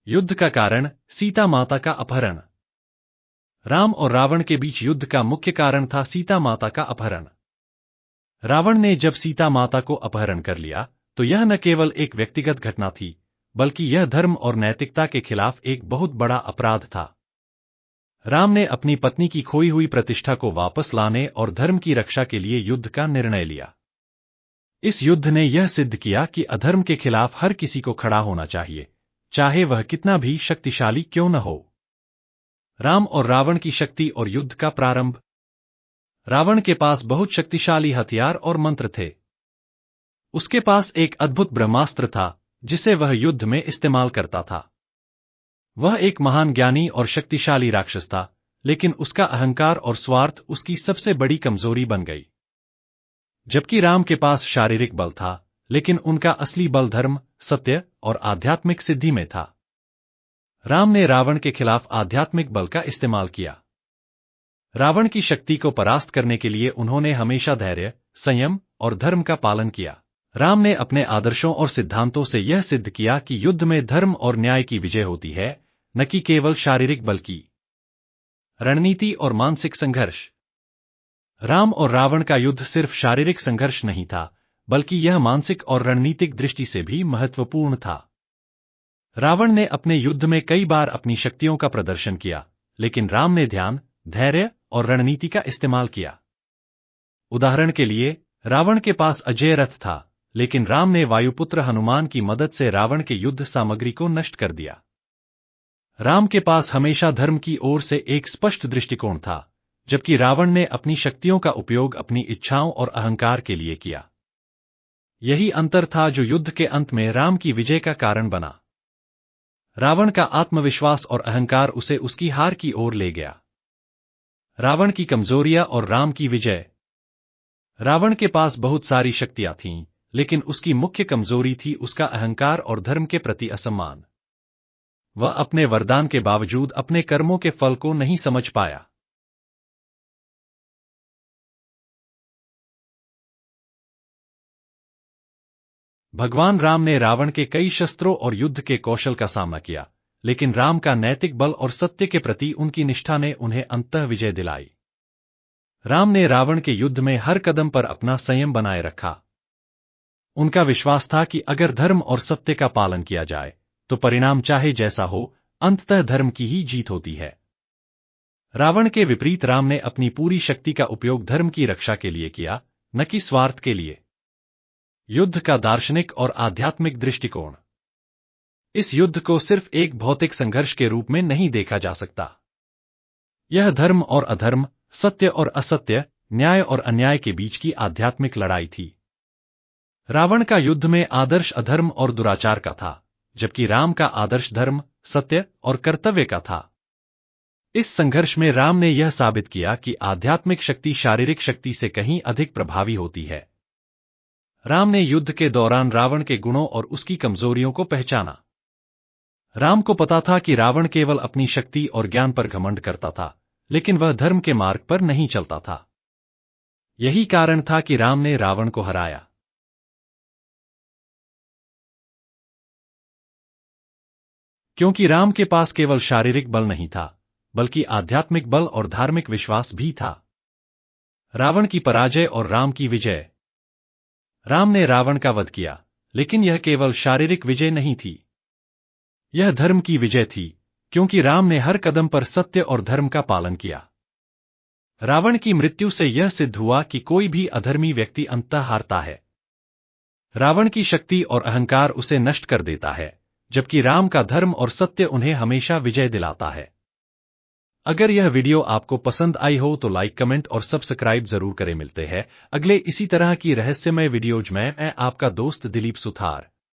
युद्ध का कारण सीता माता का अपहरण। राम और रावण के बीच युद्ध का मुख्य कारण था सीता माता का अपहरण। रावण ने जब सीता माता को अपहरण कर लिया तो यह न केवल एक व्यक्तिगत घटना थी, बल्कि यह धर्म और नैतिकता के खिलाफ एक बहुत बड़ा अपराध था। राम ने अपनी पत्नी की खोई हुई प्रतिष्ठा को वापस लाने और धर्म की रक्षा के लिए युद्ध का निर्णय लिया। इस युद्ध ने यह सिद्ध किया कि अधर्म के खिलाफ हर किसी को खड़ा होना चाहिए, चाहे वह कितना भी शक्तिशाली क्यों न हो। राम और रावण की शक्ति और युद्ध का प्रारंभ। रावण के पास बहुत शक्तिशाली हथियार और मंत्र थे। उसके पास एक अद्भुत ब्रह्मास्त्र था जिसे वह युद्ध में इस्तेमाल करता था। वह एक महान ज्ञानी और शक्तिशाली राक्षस था, लेकिन उसका अहंकार और स्वार्थ उसकी सबसे बड़ी कमजोरी बन गई। जबकि राम के पास शारीरिक बल था, लेकिन उनका असली बल धर्म, सत्य और आध्यात्मिक सिद्धि में था। राम ने रावण के खिलाफ आध्यात्मिक बल का इस्तेमाल किया। रावण की शक्ति को परास्त करने के लिए उन्होंने हमेशा धैर्य, संयम और धर्म का पालन किया। राम ने अपने आदर्शों और सिद्धांतों से यह सिद्ध किया कि युद्ध में धर्म और न्याय की विजय होती है, न कि केवल शारीरिक बल की। रणनीति और मानसिक संघर्ष। राम और रावण का युद्ध सिर्फ शारीरिक संघर्ष नहीं था, बल्कि यह मानसिक और रणनीतिक दृष्टि से भी महत्वपूर्ण था। रावण ने अपने युद्ध में कई बार अपनी शक्तियों का प्रदर्शन किया, लेकिन राम ने ध्यान, धैर्य और रणनीति का इस्तेमाल किया। उदाहरण के लिए, रावण के पास अजेय रथ था, लेकिन राम ने वायुपुत्र हनुमान की मदद से रावण के युद्ध सामग्री को नष्ट कर दिया। राम के पास हमेशा धर्म की ओर से एक स्पष्ट दृष्टिकोण था, जबकि रावण ने अपनी शक्तियों का उपयोग अपनी इच्छाओं और अहंकार के लिए किया। यही अंतर था जो युद्ध के अंत में राम की विजय का कारण बना। रावण का आत्मविश्वास और अहंकार उसे उसकी हार की ओर ले गया। रावण की कमजोरियां और राम की विजय। रावण के पास बहुत सारी शक्तियां थीं, लेकिन उसकी मुख्य कमजोरी थी उसका अहंकार और धर्म के प्रति असम्मान। वह अपने वरदान के बावजूद अपने कर्मों के फल को नहीं समझ पाया। भगवान राम ने रावण के कई शस्त्रों और युद्ध के कौशल का सामना किया, लेकिन राम का नैतिक बल और सत्य के प्रति उनकी निष्ठा ने उन्हें अंततः विजय दिलाई। राम ने रावण के युद्ध में हर कदम पर अपना संयम बनाए रखा। उनका विश्वास था कि अगर धर्म और सत्य का पालन किया जाए, तो परिणाम चाहे जैसा हो, अंततः धर्म की ही जीत होती है। रावण के विपरीत राम ने अपनी पूरी शक्ति का उपयोग धर्म की रक्षा के लिए किया, न कि स्वार्थ के लिए। युद्ध का दार्शनिक और आध्यात्मिक दृष्टिकोण। इस युद्ध को सिर्फ एक भौतिक संघर्ष के रूप में नहीं देखा जा सकता। यह धर्म और अधर्म, सत्य और असत्य, न्याय और अन्याय के बीच की आध्यात्मिक लड़ाई थी। रावण का युद्ध में आदर्श अधर्म और दुराचार का था, जबकि राम का आदर्श धर्म, सत्य और कर्तव्य का था। इस संघर्ष में राम ने यह साबित किया कि आध्यात्मिक शक्ति शारीरिक शक्ति से कहीं अधिक प्रभावी होती है। राम ने युद्ध के दौरान रावण के गुणों और उसकी कमजोरियों को पहचाना। राम को पता था कि रावण केवल अपनी शक्ति और ज्ञान पर घमंड करता था, लेकिन वह धर्म के मार्ग पर नहीं चलता था। यही कारण था कि राम ने रावण को हराया। क्योंकि राम के पास केवल शारीरिक बल नहीं था, बल्कि आध्यात्मिक बल और धार्मिक विश्वास भी था। रावण की पराजय और राम की विजय। राम ने रावण का वध किया, लेकिन यह केवल शारीरिक विजय नहीं थी। यह धर्म की विजय थी, क्योंकि राम ने हर कदम पर सत्य और धर्म का पालन किया। रावण की मृत्यु से यह सिद्ध हुआ कि कोई भी अधर्मी व्यक्ति अंततः हारता है। रावण की शक्ति और अहंकार उसे नष्ट कर देता है, जबकि राम का धर्म और सत्य उन्हें हमेशा विजय दिलाता है। अगर यह वीडियो आपको पसंद आई हो तो लाइक, कमेंट और सब्सक्राइब जरूर करें। मिलते हैं अगले इसी तरह की रहस्यमय वीडियोज में। मैं आपका दोस्त दिलीप सुथार।